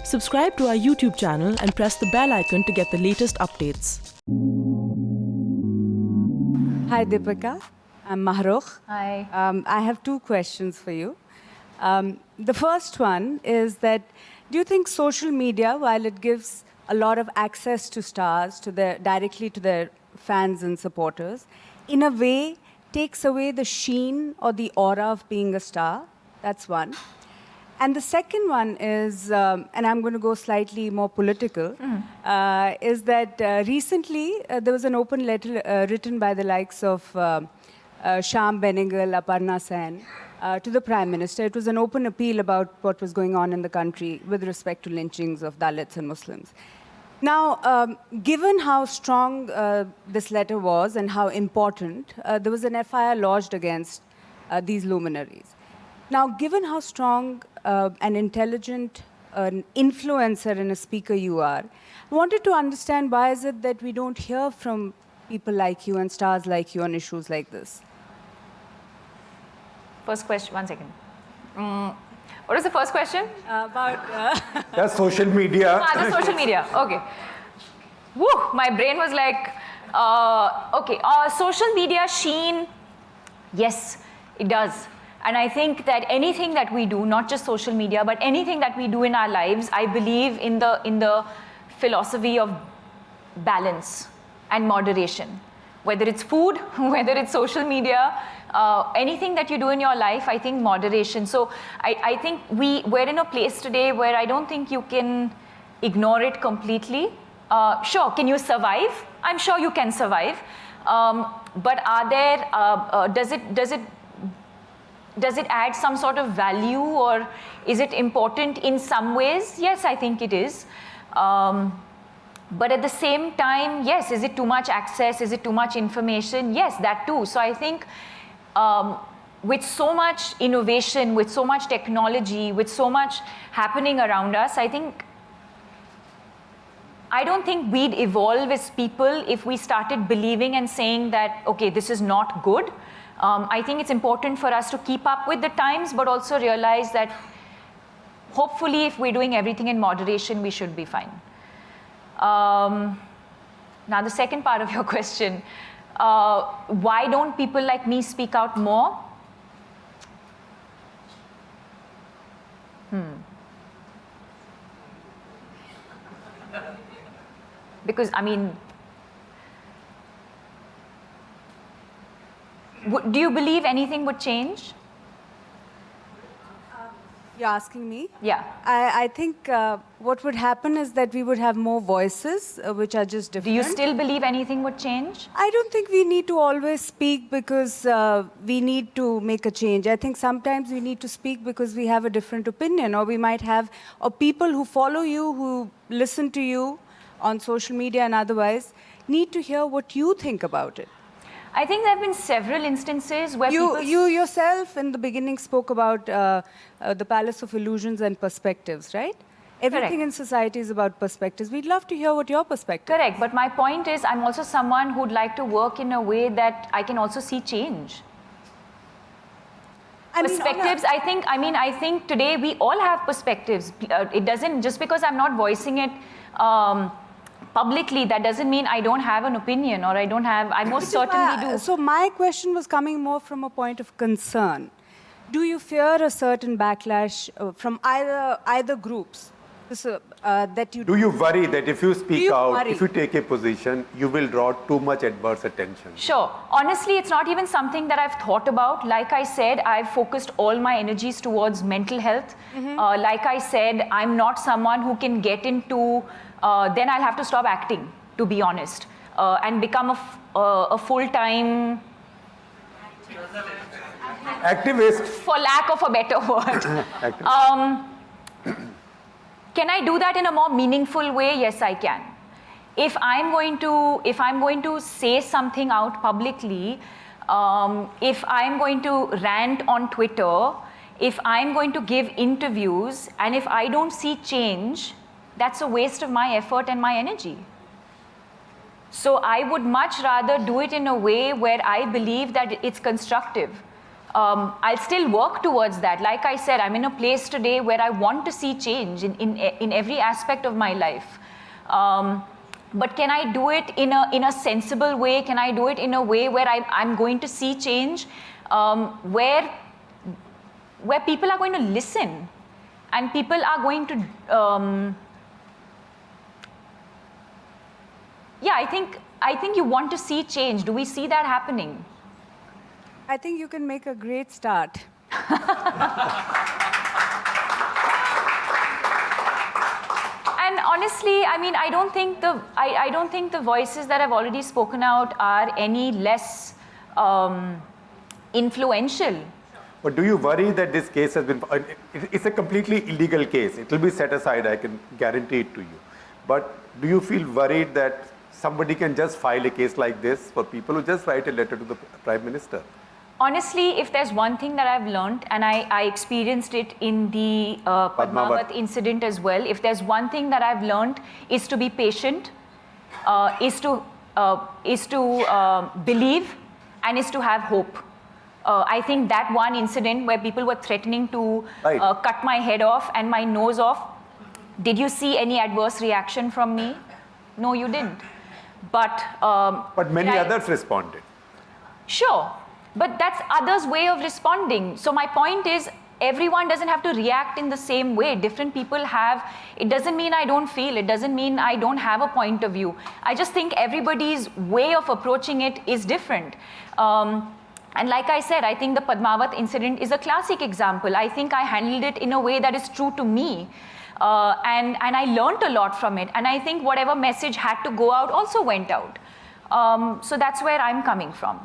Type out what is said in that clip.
Subscribe to our YouTube channel and press the bell icon to get the latest updates. Hi Deepika, I'm Mahrukh. Hi. I have two questions for you. The first one is that, do you think social media, while it gives a lot of access to stars, directly to their fans and supporters, in a way takes away the sheen or the aura of being a star? That's one. And the second one is, and I'm going to go slightly more political, is that recently there was an open letter written by the likes of Shyam Benegal, Aparna Sen, to the Prime Minister. It was an open appeal about what was going on in the country with respect to lynchings of Dalits and Muslims. Now, given how strong this letter was and how important, there was an FIR lodged against these luminaries. Now, given how strong and intelligent an influencer and a speaker you are, I wanted to understand, why is it that we don't hear from people like you and stars like you on issues like this? First question, 1 second. What was the first question? That's social media. The social media, okay. Woo, my brain was like, okay, social media sheen, yes, it does. And I think that anything that we do, not just social media, but anything that we do in our lives, I believe in the philosophy of balance and moderation. Whether it's food, whether it's social media, anything that you do in your life, I think moderation. So I think we're in a place today where I don't think you can ignore it completely. Sure, can you survive? I'm sure you can survive. But are there, does it add some sort of value, or is it important in some ways? Yes, I think it is. But at the same time, yes, is it too much access? Is it too much information? Yes, that too. So I think with so much innovation, with so much technology, with so much happening around us, I don't think we'd evolve as people if we started believing and saying that, okay, this is not good. I think it's important for us to keep up with the times, but also realize that hopefully if we're doing everything in moderation, we should be fine. Now the second part of your question, why don't people like me speak out more? Because, I mean, do you believe anything would change? You're asking me? Yeah. I think what would happen is that we would have more voices, which are just different. Do you still believe anything would change? I don't think we need to always speak because we need to make a change. I think sometimes we need to speak because we have a different opinion, or we might have people who follow you, who listen to you on social media and otherwise, need to hear what you think about it. I think there have been several instances where You yourself in the beginning spoke about the Palace of Illusions and Perspectives, right? Everything Correct. in society is about perspectives. We'd love to hear what your perspective is. Correct, but my point is I'm also someone who'd like to work in a way that I can also see change. Perspectives, I think today we all have perspectives. It doesn't, just because I'm not voicing it publicly, that doesn't mean I don't have an opinion, or I most certainly do. So my question was coming more from a point of concern. Do you fear a certain backlash from either groups? That you Do you worry that if you speak out, worry? if you take a position, you will draw too much adverse attention? Sure. Honestly, it's not even something that I've thought about. Like I said, I've focused all my energies towards mental health. Like I said, I'm not someone who can get into, then I'll have to stop acting, to be honest, and become a full-time Activist. for lack of a better word. Can I do that in a more meaningful way? Yes, I can. If I'm going to say something out publicly, if I'm going to rant on Twitter, if I'm going to give interviews, and if I don't see change, that's a waste of my effort and my energy. So I would much rather do it in a way where I believe that it's constructive. I'll still work towards that. Like I said, I'm in a place today where I want to see change in every aspect of my life. But can I do it in a sensible way? Can I do it in a way where I'm going to see change, where people are going to listen and people are going to, yeah, I think you want to see change. Do we see that happening? I think you can make a great start. And honestly, I mean, I don't think the voices that have already spoken out are any less influential. But do you worry that this case has been, it's a completely illegal case. It will be set aside, I can guarantee it to you. But do you feel worried that somebody can just file a case like this for people who just write a letter to the Prime Minister? Honestly, if there's one thing that I've learned, and I experienced it in the Padmavat incident as well, if there's one thing that I've learned is to be patient, is to believe, and is to have hope. I think that one incident where people were threatening to cut my head off and my nose off, did you see any adverse reaction from me? No, you didn't. But many others responded. Sure. But that's others' way of responding. So my point is, everyone doesn't have to react in the same way. Different people have, it doesn't mean I don't feel, it doesn't mean I don't have a point of view. I just think everybody's way of approaching it is different. And like I said, I think the Padmavat incident is a classic example. I think I handled it in a way that is true to me. And I learned a lot from it. And I think whatever message had to go out also went out. So that's where I'm coming from.